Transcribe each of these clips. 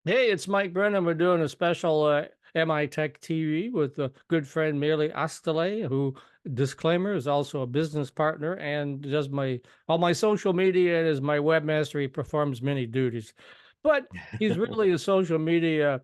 Hey, it's Mike Brennan. We're doing a special MI Tech TV with a good friend Melih Oztalay, who, disclaimer, is also a business partner and does my all my social media and is my webmaster. He performs many duties, but he's really a social media,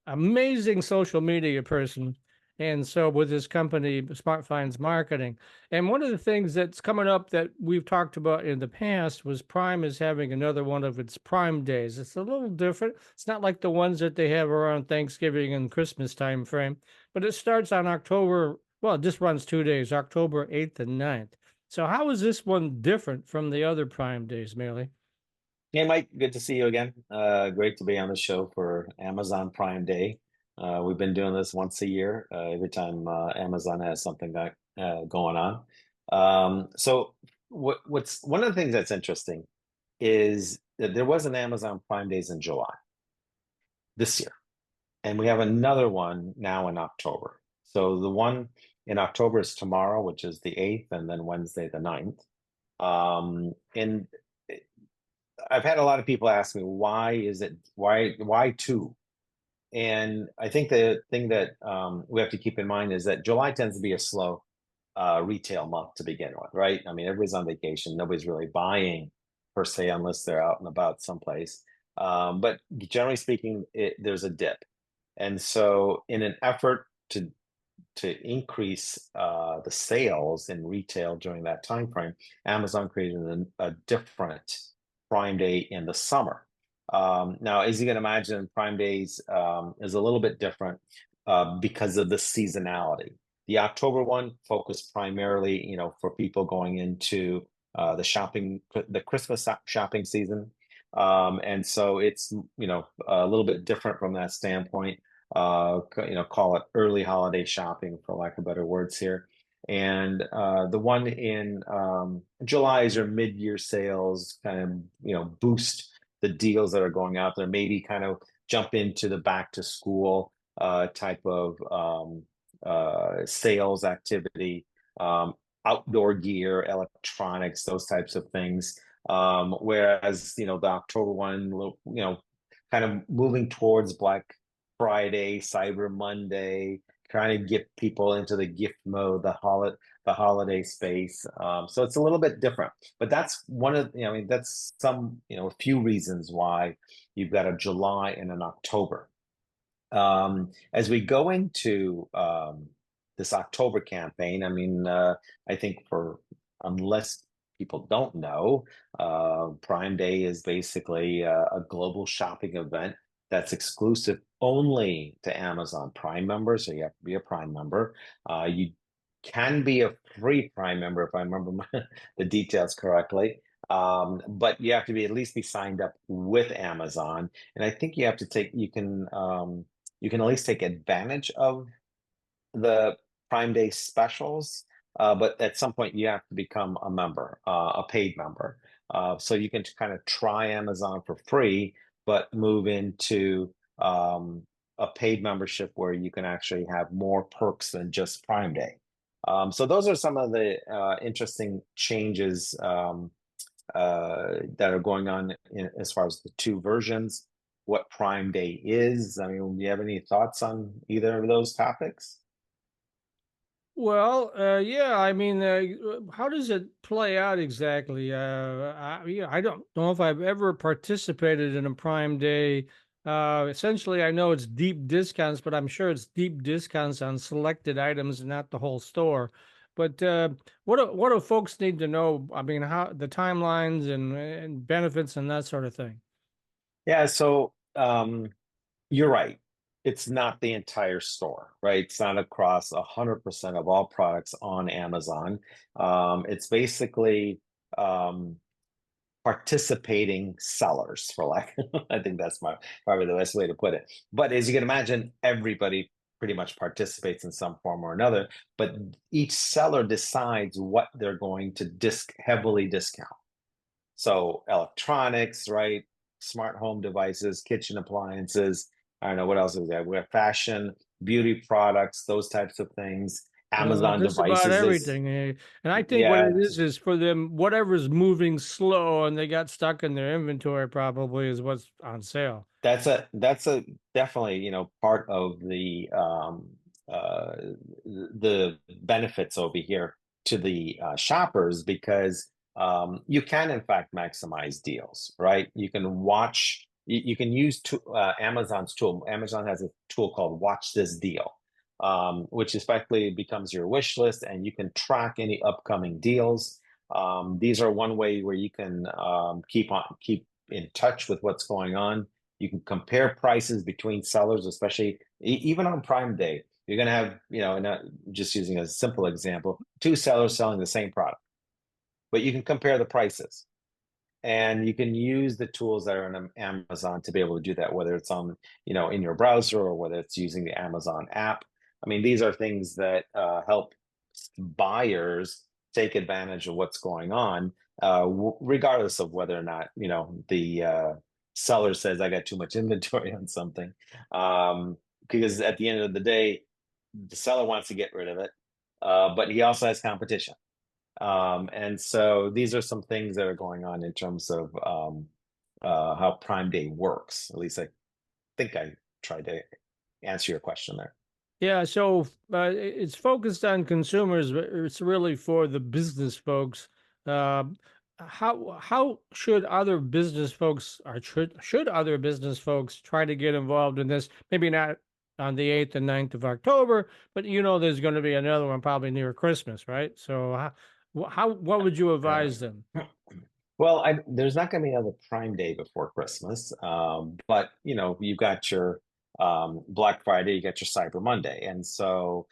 amazing social media person. And so, with his company, Smart Finds Marketing. And one of the things that's coming up that we've talked about in the past was Prime is having another one of its Prime days. It's a little different. It's not like the ones that they have around Thanksgiving and Christmas time frame, but it starts on October. Well, it just runs 2 days, October 8th and 9th. So how is this one different from the other Prime days, Melly? Hey, Mike, good to see you again. Great to be on the show for Amazon Prime Day. We've been doing this once a year, every time Amazon has something going on. So, what's one of the things that's interesting is that there was an Amazon Prime Days in July this year, and we have another one now in October. So, the one in October is tomorrow, which is the 8th, and then Wednesday, the 9th. And I've had a lot of people ask me why two? And I think the thing that we have to keep in mind is that July tends to be a slow retail month to begin with, right? I mean, everybody's on vacation, nobody's really buying per se unless they're out and about someplace. But generally speaking, there's a dip, and so in an effort to increase the sales in retail during that time frame, Amazon created a different Prime Day in the summer. Now, as you can imagine, Prime Days is a little bit different because of the seasonality. The October one focused primarily, for people going into the Christmas shopping season. And so it's, a little bit different from that standpoint. Call it early holiday shopping, for lack of better words here. And the one in July is your mid-year sales, kind of, boost the deals that are going out there, maybe kind of jump into the back to school type of sales activity, outdoor gear, electronics, those types of things. Whereas, the October one, kind of moving towards Black Friday, Cyber Monday, trying to get people into the gift mode, the holiday space. So it's a little bit different, but that's one of, I mean, that's a few reasons why you've got a July and an October. As we go into this October campaign, I mean, I think unless people don't know, Prime Day is basically a global shopping event that's exclusive only to Amazon Prime members. So you have to be a Prime member. You can be a free Prime member if I remember the details correctly. But you have to at least be signed up with Amazon. And I think you can at least take advantage of the Prime Day specials, but at some point you have to become a member, a paid member. So you can kind of try Amazon for free, but move into a paid membership where you can actually have more perks than just Prime Day. So those are some of the interesting changes that are going on as far as the two versions, what Prime Day is. I mean, do you have any thoughts on either of those topics? Well, yeah, I mean, how does it play out exactly? Yeah, I don't know if I've ever participated in a Prime Day. Essentially, I know it's deep discounts, but I'm sure it's deep discounts on selected items, not the whole store. But what do folks need to know? I mean, how the timelines and benefits and that sort of thing. Yeah, so you're right. It's not the entire store, right? It's not across 100% of all products on Amazon. It's basically participating sellers, for lack. I think that's probably the best way to put it. But as you can imagine, everybody pretty much participates in some form or another. But each seller decides what they're going to heavily discount. So electronics, right? Smart home devices, kitchen appliances. I don't know what else is there. We have fashion, beauty products, those types of things. Amazon Just about devices is everything. And I think what yeah. it is for them, whatever's moving slow and they got stuck in their inventory probably is what's on sale. That's a definitely, part of uh the benefits over here to the shoppers, because you can in fact maximize deals, right? You can use Amazon's tool. Amazon has a tool called Watch This Deal, which effectively becomes your wish list, and you can track any upcoming deals. These are one way where you can keep in touch with what's going on. You can compare prices between sellers, especially even on Prime Day. You're going to have, and just using a simple example, two sellers selling the same product, but you can compare the prices. And you can use the tools that are on Amazon to be able to do that, whether it's on, in your browser, or whether it's using the Amazon app. I mean, these are things that help buyers take advantage of what's going on, regardless of whether or not, the seller says I got too much inventory on something. Because at the end of the day, the seller wants to get rid of it, but he also has competition. And so these are some things that are going on in terms of how Prime Day works. At least I think I tried to answer your question there. Yeah, so it's focused on consumers, but it's really for the business folks. Uh, how should other business folks, or should other business folks try to get involved in this? Maybe not on the 8th and 9th of October, but there's going to be another one probably near Christmas, right? So what would you Uh, advise them? well, there's not going to be another Prime Day before Christmas, but you've got your Black Friday, you got your Cyber Monday, and so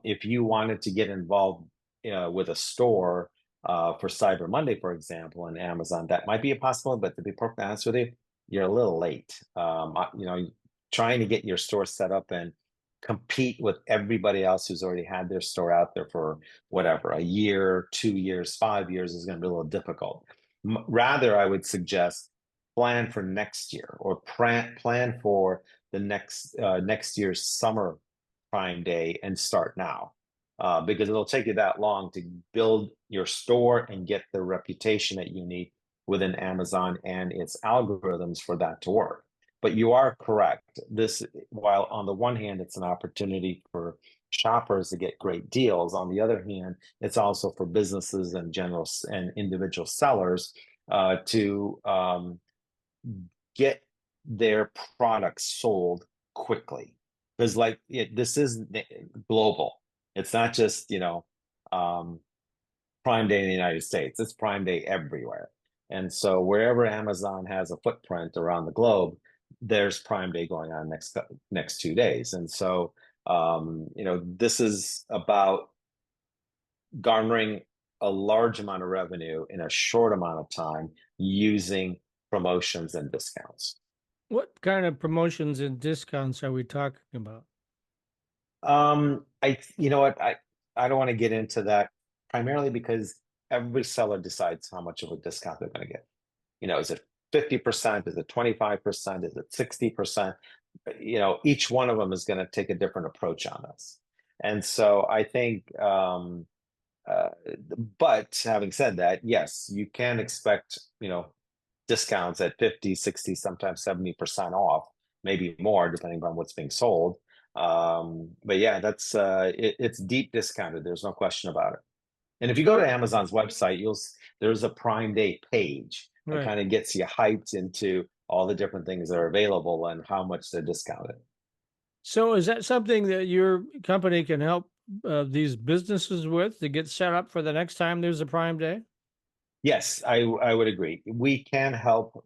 if you wanted to get involved with a store for Cyber Monday, for example, on Amazon, that might be a possibility. But to be perfectly honest with you, you're a little late. Trying to get your store set up and compete with everybody else who's already had their store out there for whatever, a year, 2 years, 5 years, is going to be a little difficult. Rather, I would suggest plan for next year, or plan for the next year's summer Prime Day, and start now, because it'll take you that long to build your store and get the reputation that you need within Amazon and its algorithms for that to work. But you are correct. While on the one hand, it's an opportunity for shoppers to get great deals, on the other hand, it's also for businesses and general and individual sellers to get their products sold quickly. Because this is global. It's not just um, Prime Day in the United States. It's Prime Day everywhere. And so wherever Amazon has a footprint around the globe, there's Prime Day going on next 2 days. And so this is about garnering a large amount of revenue in a short amount of time using promotions and discounts. What kind of promotions and discounts are we talking about? You know what, I don't want to get into that, primarily because every seller decides how much of a discount they're going to get. Is it 50%? Is it 25%? Is it 60%? Each one of them is going to take a different approach on this. And so I think, uh, but having said that, yes, you can expect, discounts at 50, 60, sometimes 70% off, maybe more, depending on what's being sold. But yeah, it's deep discounted. There's no question about it. And if you go to So, Amazon's website, there's a Prime Day page that right. kind of gets you hyped into all the different things that are available and how much they're discounted. So is that something that your company can help these businesses with to get set up for the next time there's a Prime Day? Yes, I would agree. We can help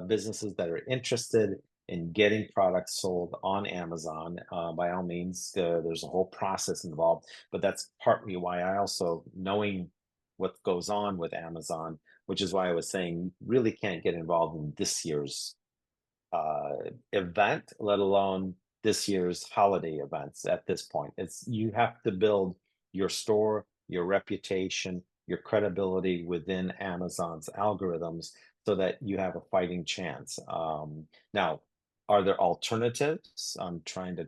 businesses that are interested in getting products sold on Amazon. By all means, there's a whole process involved, but that's partly why I also, knowing what goes on with Amazon, which is why I was saying you really can't get involved in this year's uh, event, let alone this year's holiday events at this point. You have to build your store, your reputation, your credibility within Amazon's algorithms so that you have a fighting chance. Now, are there alternatives? I'm trying to,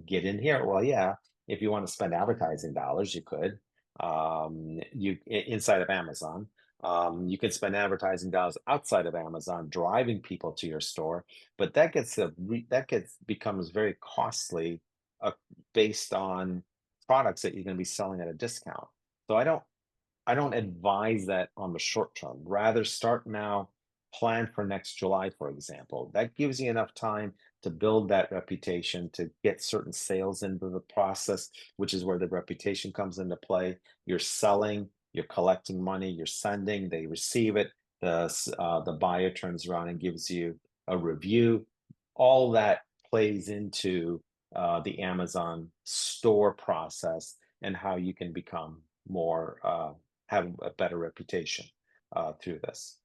get in here. Well, yeah. If you want to spend advertising dollars, you could. Inside of Amazon, you can spend advertising dollars outside of Amazon, driving people to your store, but that gets becomes very costly, uh, based on products that you're going to be selling at a discount. So I don't advise that on the short term. Rather, start now, plan for next July, for example. That gives you enough time to build that reputation, to get certain sales into the process, which is where the reputation comes into play. You're selling, you're collecting money, you're sending, they receive it. The buyer turns around and gives you a review. All that plays into the Amazon store process and how you can become more have a better reputation through this.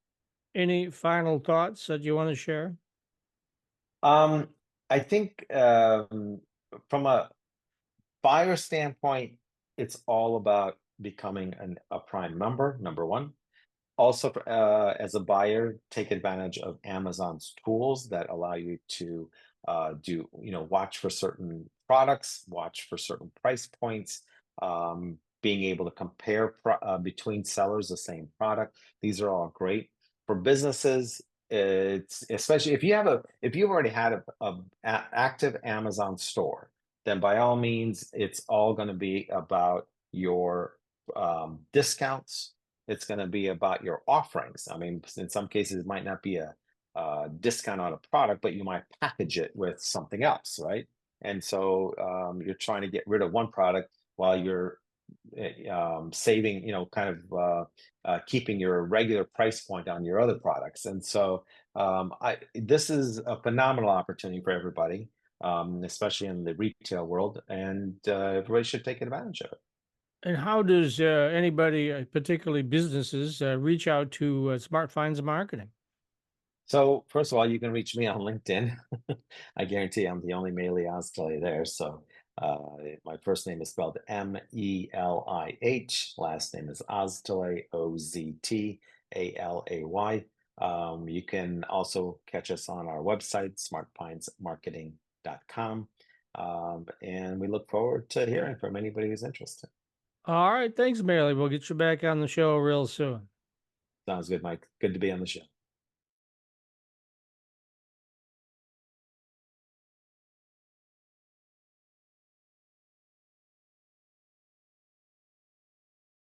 Any final thoughts that you want to share? Um, I think from a buyer standpoint, it's all about becoming a Prime member, number one. Also, as a buyer, take advantage of Amazon's tools that allow you to watch for certain products, watch for certain price points, being able to compare between sellers the same product. These are all great for businesses. It's especially if you've already had active Amazon store, then by all means, it's all going to be about your discounts. It's going to be about your offerings. I mean, in some cases, it might not be a discount on a product, but you might package it with something else, right? And so you're trying to get rid of one product while you're saving, kind of keeping your regular price point on your other products. And so this is a phenomenal opportunity for everybody, especially in the retail world, and everybody should take advantage of it. And how does anybody, particularly businesses, reach out to Smart Finds Marketing? So first of all, you can reach me on LinkedIn. I guarantee I'm the only Melih Oztalay there. So my first name is spelled Melih. Last name is Oztalay, Oztalay. You can also catch us on our website, smartpinesmarketing.com. And we look forward to hearing from anybody who's interested. All right, thanks, Melih. We'll get you back on the show real soon. Sounds good, Mike. Good to be on the show.